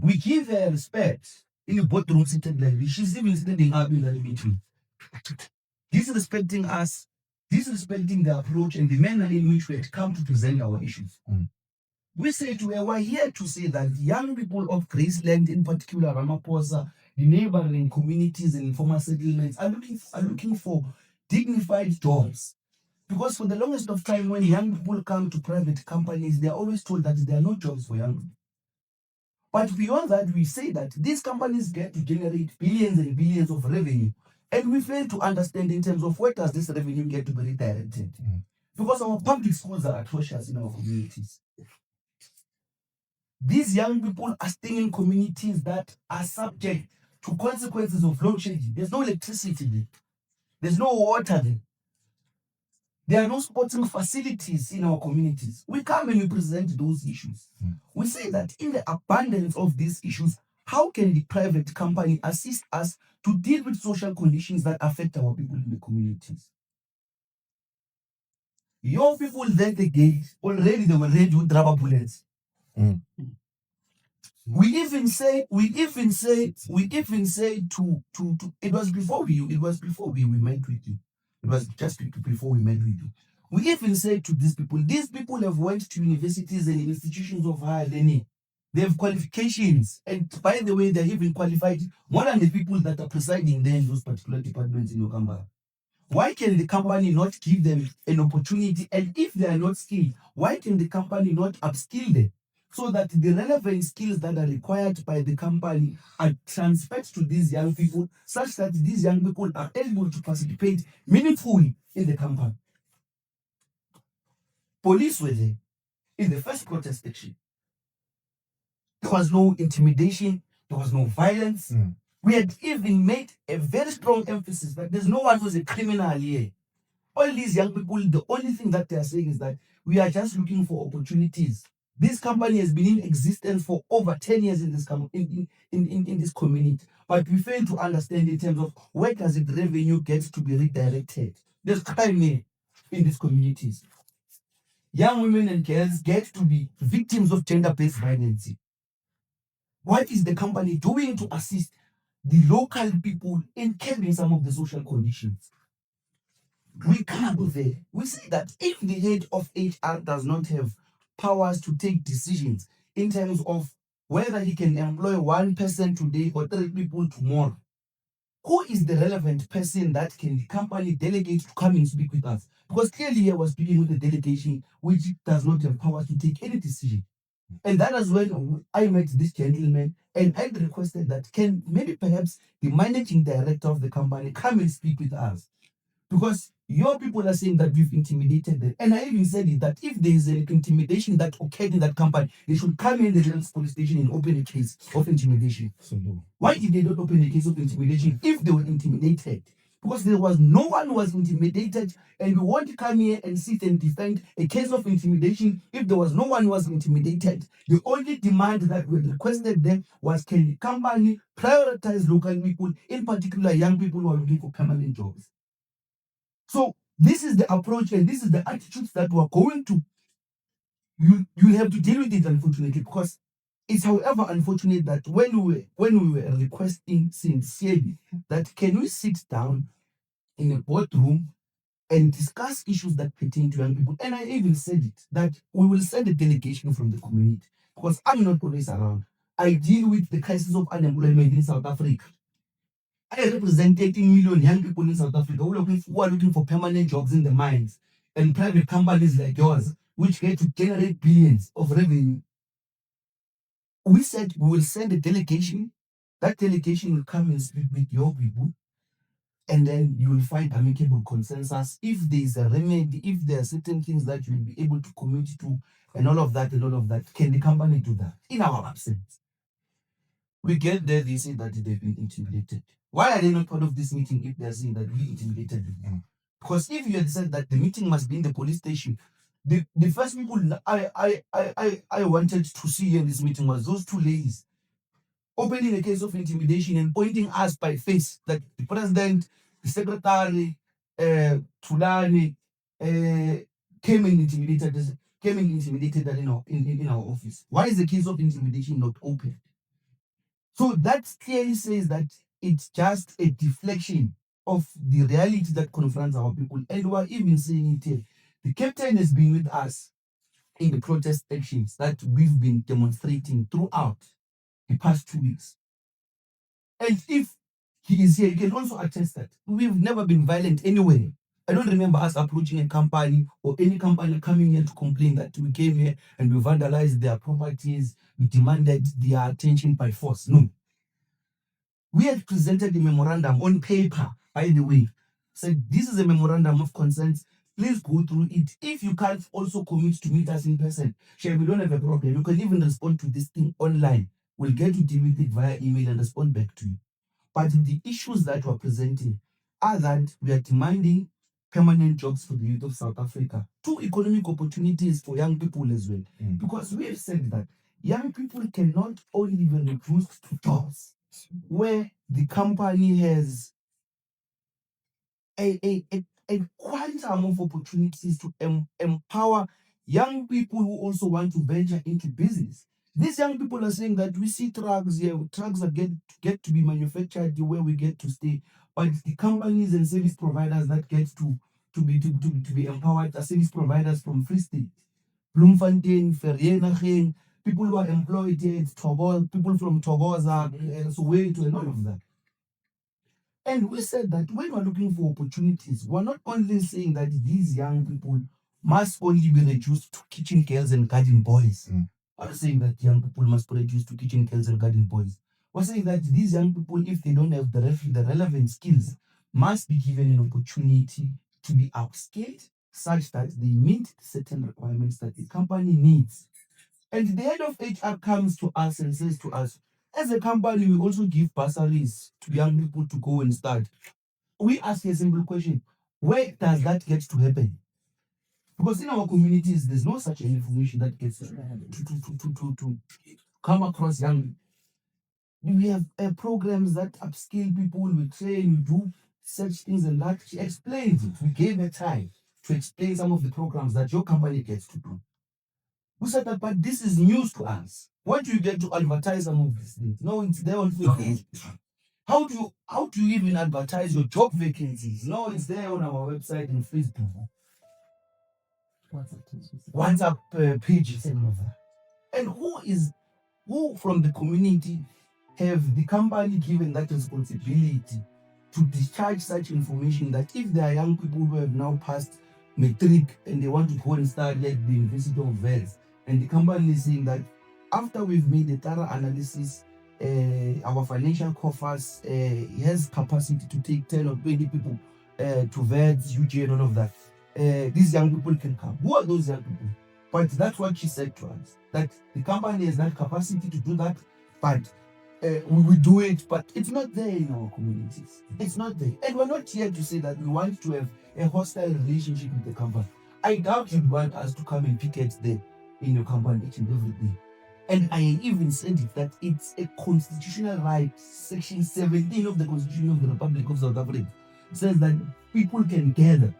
We give her respect in the boardroom seated like this. She's even standing up in the meeting. Disrespecting us, disrespecting the approach and the manner in which we had come to present our issues. We say to her, we're here to say that young people of Graceland, in particular Ramaphosa, the neighboring communities and informal settlements are looking for dignified jobs. Because for the longest of time, when young people come to private companies, they're always told that there are no jobs for young people. But beyond that, we say that these companies get to generate billions and billions of revenue. And we fail to understand in terms of where does this revenue get to be redirected. Because our public schools are atrocious in our communities. These young people are staying in communities that are subject to consequences of load shedding. There's no electricity there. There's no water there. There are no sporting facilities in our communities. We come and we present those issues. We say that in the abundance of these issues, how can the private company assist us to deal with social conditions that affect our people in the communities? Your people at the gate, already they were ready with rubber bullets. We even say to it was before we met with you. It was just before we met with you. We even say to these people have went to universities and institutions of higher learning. They have qualifications. And by the way, they're even qualified more than the people that are presiding there in those particular departments in Okamba. Why can the company not give them an opportunity? And if they are not skilled, why can the company not upskill them? So that the relevant skills that are required by the company are transferred to these young people, such that these young people are able to participate meaningfully in the company. Police were there in the first protest action. There was no intimidation, there was no violence. We had even made a very strong emphasis that there's no one who's a criminal here. All these young people, the only thing that they are saying is that we are just looking for opportunities. This company has been in existence for over 10 years in this in this community, but we fail to understand in terms of where does the revenue get to be redirected. There's crime here in these communities. Young women and girls get to be victims of gender-based violence. What is the company doing to assist the local people in curbing some of the social conditions? We come there. We say that if the head of HR does not have powers to take decisions in terms of whether he can employ one person today or 3 people tomorrow, who is the relevant person that can the company delegate to come and speak with us? Because clearly here was speaking with a delegation which does not have powers to take any decision. And that is when I met this gentleman and I requested that can maybe perhaps the managing director of the company come and speak with us. Because your people are saying that we've intimidated them. And I even said it, that if there is an intimidation that occurred in that company, they should come in the police station and open a case of intimidation. Why did they not open a case of intimidation if they were intimidated? Because there was no one who was intimidated, and we want to come here and sit and defend a case of intimidation if there was no one who was intimidated. The only demand that we requested them was, can the company prioritize local people, in particular young people who are looking for permanent jobs? So this is the approach and this is the attitudes that we're going to. You have to deal with it, unfortunately, because it's however unfortunate that when we were requesting sincerely that can we sit down in a boardroom and discuss issues that pertain to young people. And I even said it, that we will send a delegation from the community, because I'm not always around. I deal with the crisis of unemployment in South Africa. I represent 18 million young people in South Africa who are looking for permanent jobs in the mines and private companies like yours, which get to generate billions of revenue. We said we will send a delegation. That delegation will come and speak with your people, and then you will find amicable consensus. If there is a remedy, if there are certain things that you will be able to commit to, and all of that, can the company do that in our absence? We get there, they say that they've been intimidated. Why are they not part of this meeting if they're saying that we intimidated them? Because if you had said that the meeting must be in the police station, the first people I wanted to see in this meeting was those 2 ladies opening a case of intimidation and pointing us by face that the president, the secretary, Tulani, came and intimidated us in our office. Why is the case of intimidation not open? So that clearly says that it's just a deflection of the reality that confronts our people. And we're even saying it here. The captain has been with us in the protest actions that we've been demonstrating throughout the past 2 weeks. And if he is here, he can also attest that we've never been violent anywhere. I don't remember us approaching a company or any company coming here to complain that we came here and we vandalized their properties, we demanded their attention by force. No. We had presented a memorandum on paper, by the way. Said this is a memorandum of consent. Please go through it. If you can't also commit to meet us in person, sure, we don't have a problem. You can even respond to this thing online. We'll get to deal with it via email and respond back to you. But the issues that we're presenting are that we are demanding permanent jobs for the youth of South Africa, 2 economic opportunities for young people as well. Because we have said that young people cannot only be reduced to jobs where the company has a quantum of opportunities to empower young people who also want to venture into business. These young people are saying that we see trucks here, trucks that get to be manufactured where we get to stay, but the companies and service providers that get to be empowered are service providers from Free State, Bloemfontein, Vereeniging, people who are employed here at Togol, people from Togoza, Soweto, and all of that. And we said that when we're looking for opportunities, we're not only saying that these young people must only be reduced to kitchen girls and garden boys. We're not saying that young people must be reduced to kitchen girls and garden boys. We're saying that these young people, if they don't have the relevant skills, must be given an opportunity to be upskilled such that they meet certain requirements that the company needs. And the head of HR comes to us and says to us, as a company, we also give bursaries to young people to go and start. We ask a simple question: where does that get to happen? Because in our communities, there's no such information that gets to come across young. We have programs that upskill people, we train, we do such things and that. She explains it. We gave her time to explain some of the programs that your company gets to do. We said that, but this is news to us. When do you get to advertise some of these things? No, it's there on Facebook. How do you even advertise your job vacancies? No, it's there on our website and Facebook. WhatsApp pages and all of that. And who from the community have the company given that responsibility to discharge such information that if there are young people who have now passed matric and they want to go and start at the University of Wales, and the company is saying that after we've made a thorough analysis, our financial coffers has capacity to take 10 or 20 people to VEDS, UG and all of that. These young people can come. Who are those young people? But that's what she said to us, that the company has that capacity to do that, but we will do it, but it's not there in our communities. It's not there. And we're not here to say that we want to have a hostile relationship with the company. I doubt you'd want us to come and picket there in your company each and every day. And I even said it, that it's a constitutional right. Section 17 of the Constitution of the Republic of South Africa says that people can gather.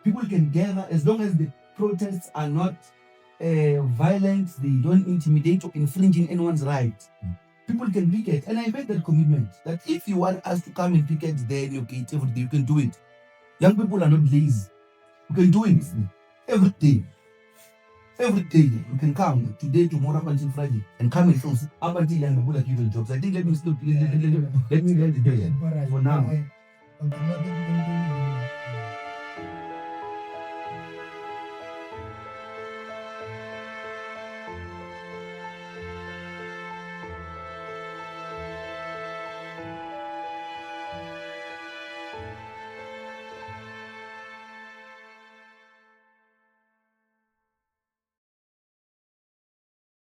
People can gather as long as the protests are not violent, they don't intimidate or infringe in anyone's rights. People can picket. And I made that commitment that if you want us to come and picket there in your gate every day, you can do it. Young people are not lazy. You can do it every day. Every day you can come today, tomorrow, up until Friday, and come and close up until young people are given jobs. I think let me stop. Let me get the day for now.